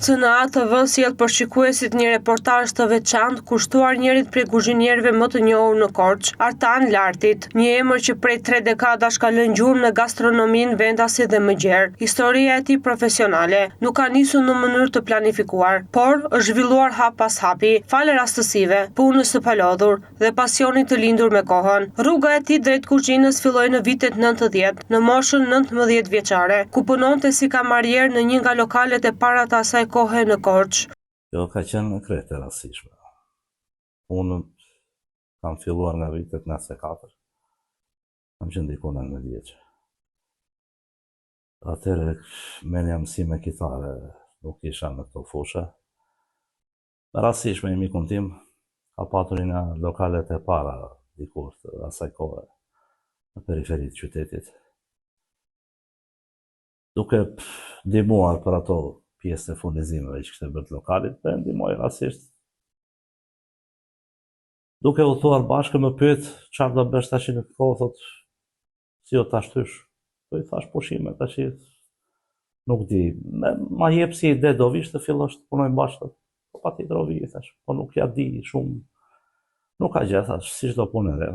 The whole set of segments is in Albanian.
CNA TV sjell për shikuesit një reportazh të veçantë kushtuar njërit prej kuzhinierëve më të njohur në Korçë, Artan Lartit, një emër që prej 3 dekadash ka lënë gjurmë në gastronominë vendase dhe më gjerë. Historia e tij profesionale nuk ka nisur në mënyrë të planifikuar, por është zhvilluar hap pas hapi, falë rastësive, punës së palodhur dhe pasionit të lindur me kohën. Rruga e tij drejt kuzhinës filloi në vitet 90, në moshën 19 vjeçare, ku punonte si kamarier në një nga lokalet e para të asaj kohe në Korçë. Kjo ka qenë krejt e rastishme. Unë kam filluar nga vitet 94, kam qenë diku në 19 vjeç. Atëherë merrja mësime kitare, nuk isha në këto fushë. Rastishme i mikun tim ka patur nga lokalet e para dikur të asaj kohe në periferi të qytetit. Duke ndihmuar për ato pjesë të furnizimeve që kishte bërë lokalit, dhe ndihmoj rastisht. Duke u thuar bashkë më pyet çfarë do bësh tash në kohë, thot si o ta shtysh. Po i thash pushime tash nuk di. Ma jep si ide do vish të fillosh të punojmë bashkë. Po patjetër o vi thash, po nuk ja di shumë. Nuk ka gjë thash, si çdo punë e re.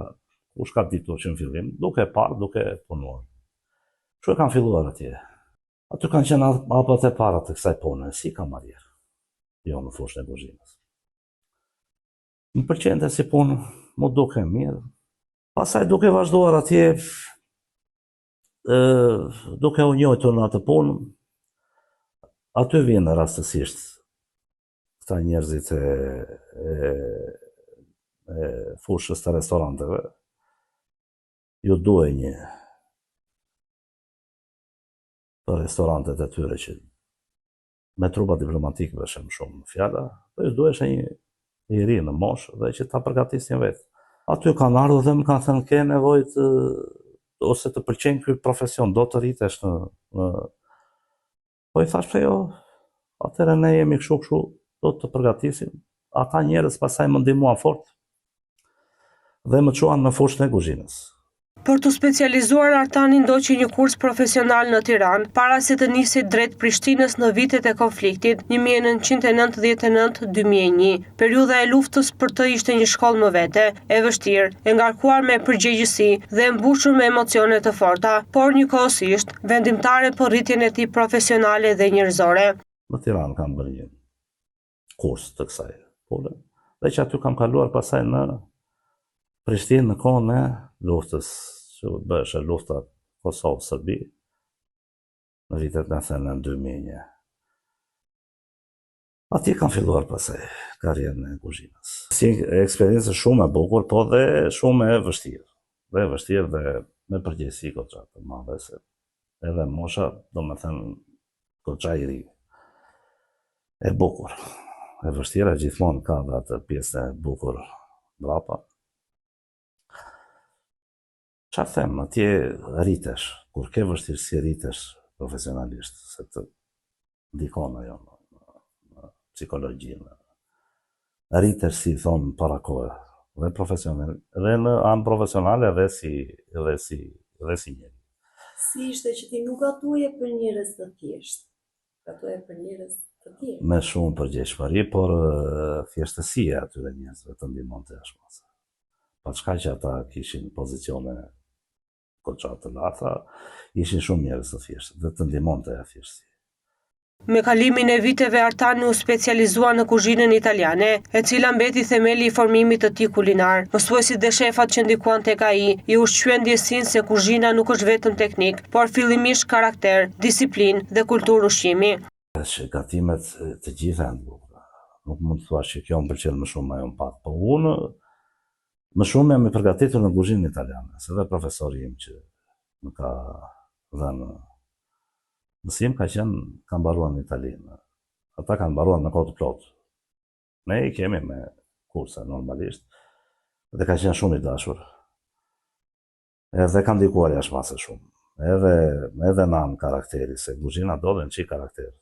Kush ka ditur që në fillim, duke parë, duke punuar. Kështu e kam filluar atje. Aty kanë qenë hapet e para të kësaj pune, si kamarier, jo në fushën e kuzhinës. Më pëlqente si punë, mu duke mirë. Pastaj duke vazhduar atje, duke u njohur në atë punë, aty vjen rastësisht këta njerëzit e fushës të restoranteve. Ju duhej një për restorantet e tyre që me trupa diplomatikëve shumë shumë fjala, po ju duhej një i ri në moshë dhe që ta përgatisnin vetë. Aty kanë ardhur dhe më kanë thënë ke nevojë ose të pëlqen ky profesion, do të rritesh në po i thash jo, atëherë ne jemi kështu, do të përgatisim. Ata njerëz pastaj më ndihmuan fort dhe më çuan në fushën e kuzhinës. Për të specializuar, Artani ndoqi një kurs profesional në Tiranë, para se të nisej drejt Prishtinës në vitet e konfliktit 1999-2001. Periudha e luftës për të ishte një shkollë më vete, e vështirë, e ngarkuar me përgjegjësi dhe e mbushur me emocione të forta, por njëkohësisht vendimtare për rritjen e tij profesionale dhe njerëzore. Në Tiranë kam bërë një kurs të kësaj pune, dhe që aty kam kaluar pasaj në Prishtinë në kohën e luftës, që bëshe lufta Kosovë-Serbi, në vitet në 2001. Atje kam filluar pasaj karrierën e kuzhinës. Si eksperiencë shumë e bukur, po dhe shumë e vështirë. Dhe e vështirë dhe me përgjegjësi goxha të madhe, se edhe mosha, do me thënë, goxha i ri. E bukur. E vështira gjithmonë ka dhe atë pjesë e bukur brapa. Çfarë them, atje rritesh, kur ke vështirësi rritesh profesionalisht, se të ndikon ajo në psikologjinë. Rritesh si thon para kohë, dhe profesional, dhe në anë profesionale dhe si njeri. Si ishte që ti nuk gatuje për njerëz të thjeshtë, gatuje për njerëz të tjerë? Me shumë përgjegjësi, por thjeshtësia atyre njerëzve të ndihmonte ashtu. Pa çka që ata kishin pozicione goxha të larta, ishin shumë njerëz të thjeshtë dhe të ndihmonte ajo thjeshtësi. Me kalimin e viteve, Artani u specializua në kuzhinën italiane, e cila mbeti themeli i formimit të tij kulinar. Mësuesit dhe shefat që ndikuan tek ai i ushqyen ndjesinë se kuzhina nuk është vetëm teknik, por fillimisht karakter, disiplinë dhe kulturë ushqimi. Gatimet të gjitha janë bukura. Nuk mund të thuash që kjo më pëlqen më shumë ajo më pak, po unë më shumë jam i përgatitur në kuzhinën italiane, se dhe profesori im që më ka dhënë mësim ka mbaruar në Itali. Ata kanë mbaruar në kohë të plotë. Ne i kemi me kurse normalisht dhe ka qenë shumë i dashur. Edhe ka ndikuar jashtëmase shumë. Edhe në anë karakteri, se kuzhina do dhe në qi karakter.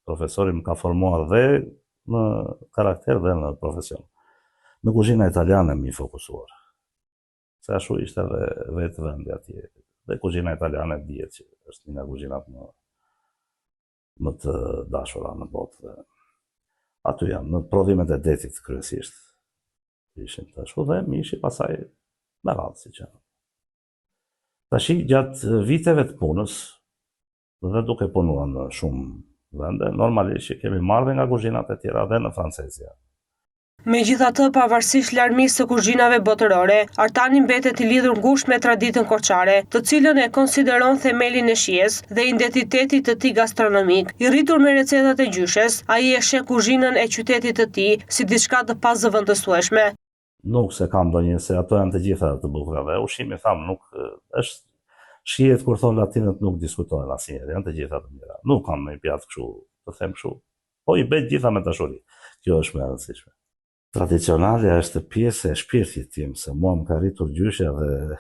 Profesori më ka formuar dhe në karakter dhe në profesion. Në kuzhina italiane më i fokusuar. Se ashtu ishte dhe vetë vendi atje. Dhe kuzhina italiane dihet që është një nga kuzhinat më të dashura në botë. Aty janë, në prodhimet e detit kryesisht. Ishin të ashtu dhe mishi pasaj me radhë si që. Tashi gjatë viteve të punës dhe duke punuar në shumë vende, normalisht që kemi marrë nga kuzhinat e tjera dhe në Francezia. Megjithatë, pavarësisht larmisë së kuzhinave botërore, Artani mbetet I lidhur ngushtë me traditën korçare, të cilën e konsideron themelin e shijes dhe identitetit të tij gastronomik. I rritur me recetat e gjyshes, ai e sheh kuzhinën e qytetit të tij si diçka të pazëvendësueshme. Nuk se kam ndonjë se ato janë të gjitha të bukura dhe ushqimi tham nuk është shihet kur thon latinët nuk diskutohen asnjëherë, janë të gjitha të mira. Nuk kam një pjatë kështu, të them kështu. Po I bëj gjitha me dashuri. Kjo është më e rëndësishme. Tradicionale është pjesë e shpirtit tim, se mua më ka rritur gjyshja dhe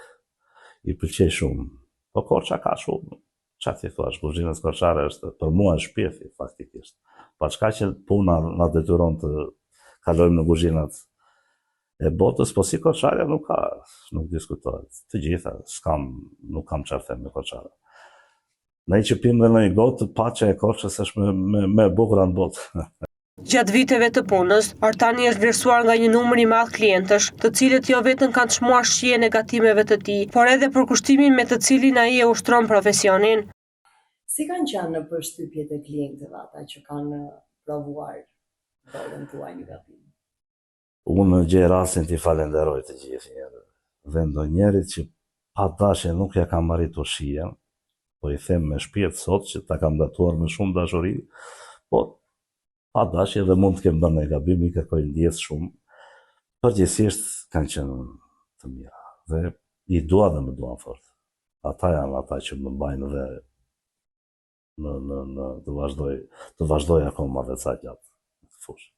I pëlqej shumë. Po korça ka shumë. Çfarë ti thua, kuzhinës korçare është për mua shpirti faktikisht. Pa çka që puna na detyron të kalojmë në kuzhinat e botës, po si korçarja nuk diskutohet. Të gjitha, nuk kam çfarë them me korçare. Ne që pim dhe në një gotë, paçja e korçës është me bukura në botë. Gjatë viteve të punës, Artani është vlerësuar nga një numër I madh klientësh, të cilët jo vetëm kanë çmuar shije negativeve të tij, por edhe për kushtimin me të cilin ai e ushtron profesionin. Si kanë qenë në përshtypjet e klientëve ata që kanë provuar dorën tuaj negative? Unë gjej rastin t'i falenderoj të gjithë dhe ndonjërit që pa dashje nuk ja kam arritur shijen, po I them me shpirt sot që ta kam datuar me shumë dashuri, po pa dashje dhe mund të kem bërë një gabim, I kërkoj ndjes shumë. Përgjithsisht kanë qenë të mira dhe I dua dhe më duan fort. Ata janë ata që më mbajnë dhe të vazhdoj akoma dhe ca gjatë të fushë.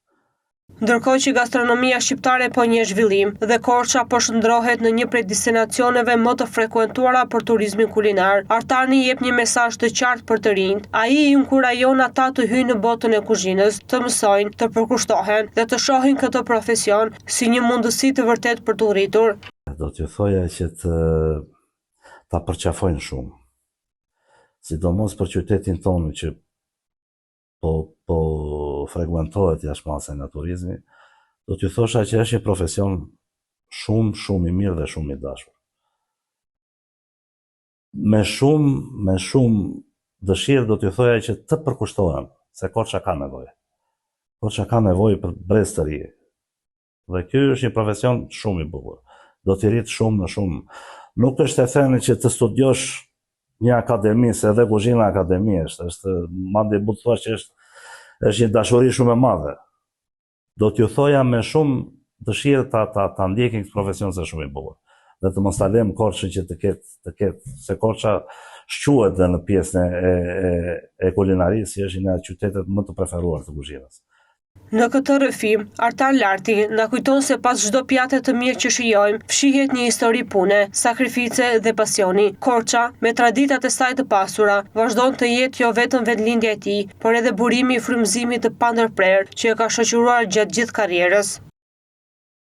Ndërkohë që gastronomia shqiptare po njeh zhvillim dhe Korça po shndrohet në një prej destinacioneve më të frekuentuara për turizmin kulinar, Artani jep një mesazh të qartë për të rinjt. Ai I inkurajon ata të hyjnë në botën e kuzhinës, të mësojnë, të përkushtohen dhe të shohin këtë profesion si një mundësi të vërtet për të rritur. Do t'ju thoja që ta përqafojnë shumë. Sidomos për qytetin tonë që po frekuentohet jashtë nga turizmi, do t'ju thosha që është një profesion shumë I mirë dhe shumë I dashur. Me shumë dëshirë do t'ju thoja që të përkushtohen, se Korça ka nevojë. Korça ka nevojë për brez të ri. Dhe ky është një profesion shumë I bukur. Do t'i rrit shumë në shumë. Nuk është e thënë që të studiosh një akademi, se edhe kuzhina akademi është madje bu të thua që është një dashuri shumë e madhe. Do t'ju thoja me shumë dëshirë ta ndjekin këtë profesion se shumë I bukur. Dhe të mos ta lëm Korçën që të ketë, se Korça shquhet dhe në pjesën e kulinarisë, si është një nga qytetet më të preferuar të kuzhinës. Në këtë rrëfim, Artan Larti na kujton se pas çdo pjate të mirë që shijojmë, fshihet një histori pune, sakrifice dhe pasioni. Korça, me traditat e saj të pasura, vazhdon të jetë jo vetëm vendlindja e tij, por edhe burimi I frymëzimit të pandërprer që e ka shoqëruar gjatë gjithë karrierës.